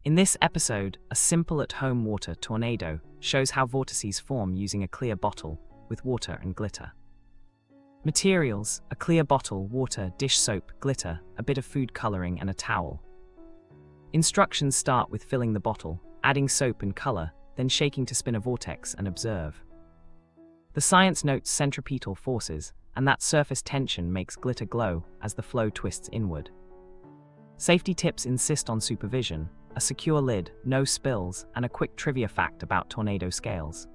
In this episode, a simple at-home water tornado shows how vortices form using a clear bottle with water and glitter. Materials: a clear bottle, water, dish soap, glitter, a bit of food coloring, and a towel. Instructions: start with filling the bottle, adding soap and color, then shaking to spin a vortex and observe. The science notes centripetal forces, and that surface tension makes glitter glow as the flow twists inward. Safety tips insist on supervision: a secure lid, no spills, and a quick trivia fact about tornado scales.